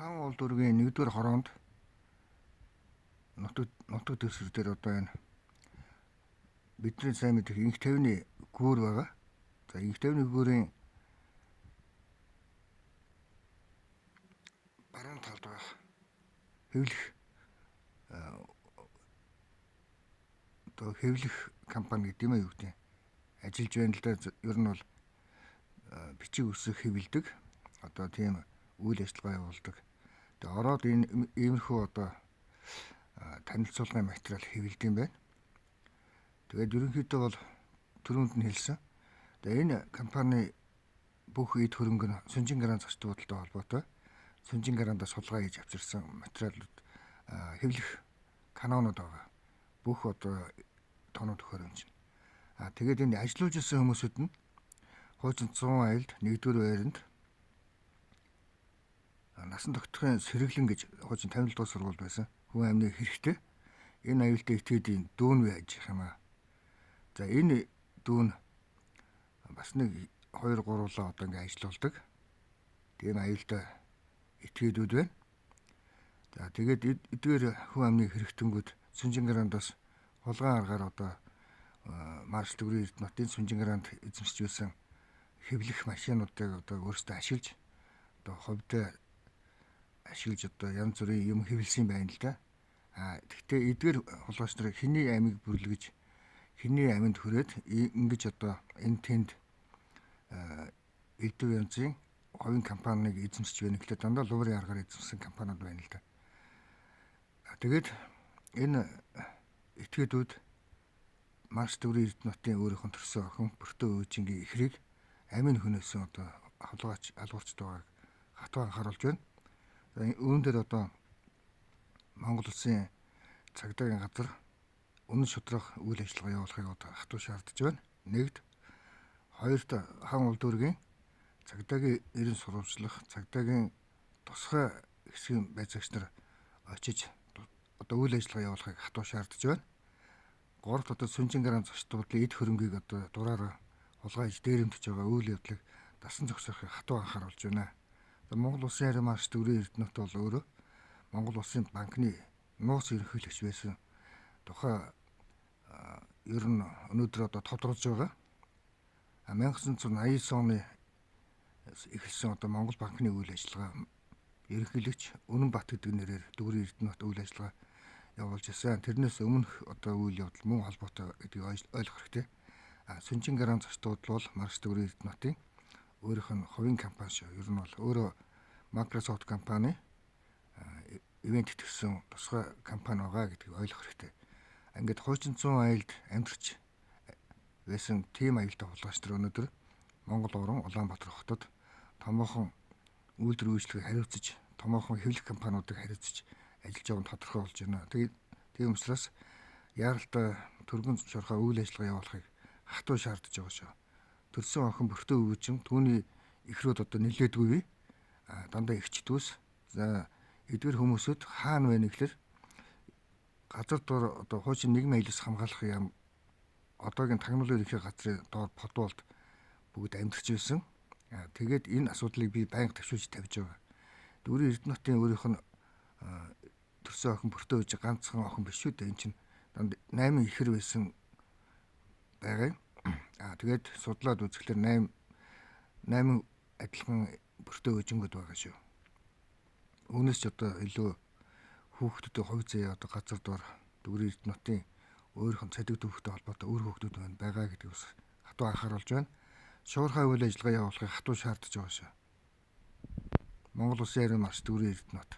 Хаан улс дүүргийн 1-р хороонд нутаг дэвсгэр дээр одоо энэ бидний сайн мэдэх инх тавины гүүр байгаа. За инх тавины гүүрийн баруун талд байх хэвлэх одоо хэвлэх компани гэдэг юм аа юу гэдэг ажиллаж байна л да. Ер нь бол бичиг үсэг хэвлэдэг. Одоо тийм үйл ажиллагаа явуулдаг. Тэгээ ороод энэ иймэрхүү одоо танилцуулгын материал хэвлэдэг юм байна. Тэгээд ерөнхийдөө бол түрүүнд нь хэлсэн. Тэгээ энэ компани бүх эд хөрөнгө нь Сүнжин гараан зочд буудалтай холбоотой. Сүнжин гараандаа сулгаа хийж авчирсан материалууд хэвлэх канонууд байгаа. Бүх одоо тоног төхөөрөмж. Тэгээд энэ ажиллаж ирсэн хүмүүсүүд нь хуучин 100 айлд 1-р байранд насан тогтохын сэргэлэн гэж хуучин 50 дугаар сургууль байсан. Хүн амны хэрэгтэй. Энэ аюултай этгээдийн дүүн байж юм аа. За энэ дүүн бас нэг 2-3 одоо ингээ ажиллаулдаг. Тийм аюултай этгээдүүд байна. За тэгээд эдгээр хүн амны хэрэгтэнгүүд Сүнжин гараандаас хулгайн аргаар одоо марш төгрийн Эрдэнэтийн Сүнжин гараанд эзэмшиж байсан хэвлэх машинуудыг одоо өөрсдөө ашиглаж одоо ховдоо ашиглаж одоо янз бүрийн юм хэвлсэн байна л да. Гэхдээ эдгээр хулгайч нарыг хэний амийг бүрлгэж хэний аминд хүрээд ингэж одоо энэ тэнд эдгээр янзын хувийн компанийг эзэмшиж байна гэхлээр дандаа луурын аргаар эзэмсэн компаниуд байна л да. Тэгээд энэ этгээдүүд марш төгрийн Эрдэнэтийн өөрийнх нь төрсөн охин Бөртөө Өөжингийн эхрийг амийн хөнөөсөн одоо хулгайч алгуурчд байгааг хатуу анхааруулж байна. За үүн дээр одоо Монгол Улсын цагдаагийн газар үнэн шударга үйл ажиллагаа явуулахыг одоо хатуу шаардж байна. Нэгд, хоёрт хаан улс дүүргийн цагдаагийн эрен сурвалжлах, цагдаагийн тусгай хэсгийн байцаагч нар очиж одоо үйл ажиллагаа явуулахыг хатуу шаардж байна. Гуравт одоо Сүнжин гараан зочд буудлын эд хөрөнгийг одоо дураараа хулгайж дээрэмдэж байгаа үйл явдлыг дасан зогсоохыг хатуу анхааруулж байна. Монгол Улсын харин марш төгрийн Эрдэнэт бол өөрөө Монгол Улсын банкны нууц ерөнхийлөгч байсан тухай ер нь өнөөдөр одоо тодорхойлж байгаа. 1989 оны эхэлсэн одоо Монгол банкны үйл ажиллагаа ерөнхийлөгч Үнэнбат гэдэг нэрээр төгрийн Эрдэнэт үйл ажиллагаа явуулж ирсэн. Тэрнээс өмнөх одоо үйл явдал мөн холбоотой гэдгийг ойлгох хэрэгтэй. Сүнжин гараан зочд буудал бол марш төгрийн Эрдэнэтийн өөрийнх нь хувийн компани шүү. Ер нь бол өөрөө Microsoft компани ивент итгэсэн тусгай компани байгаа гэдгийг ойлгох хэрэгтэй. Ингээд хуучин 100 айлд амьдарч байсан тим аюултай хулгайч нар өнөөдөр Монгол уран Улаанбаатар хотод томоохон үйлдвэр үйлчлэгийг хариуцаж, томоохон хэвлэх компаниудыг хариуцаж ажиллаж байгаа нь тодорхой болж байна. Тийм учраас яаралтай төргөн шорхоо үйл ажиллагаа явуулахыг хатуу шаардж байгаа шүү. Төрсөн охин Бөртөө Өөжин түүний эхрүүд одоо нэлээдгүй дандаа ихчдүүс. За эдгээр хүмүүсүүд хаана байна гэхэлэр газар дор одоо хуучин нийгмийн аюулаас хамгаалах яам одоогийн тагнуулын ерөнхий газрын доор подволд бүгд амьдарч байсан. Тэгээд энэ асуудлыг би байнга төвшүүлж тавьж байгаа. Төгрийн Эрдэнэтийн өөрийнх нь төрсөн охин Бөртөө Өөжин ганцхан охин биш үү дээ. Энэ чинь 8 ихэр байсан байгаа. Тэгээд судлаад үзэхлээр 8 адилхан Бөртөө Өөжингүүд байгаа шүү. Үүнээс ч одоо илүү хүүхдүүдийн хувь заяа одоо газар дор төгрийн Эрдэнэтийн өөрийнх нь цадиг төвхтэй холбоотой өөр хүүхдүүд байгаа гэдгийг бас хатуу анхааруулж байна. Шуурхай үйл ажиллагаа явуулахыг хатуу шаардж байгаа шүү. Монгол Улсын харин марш төгрийн Эрдэнэт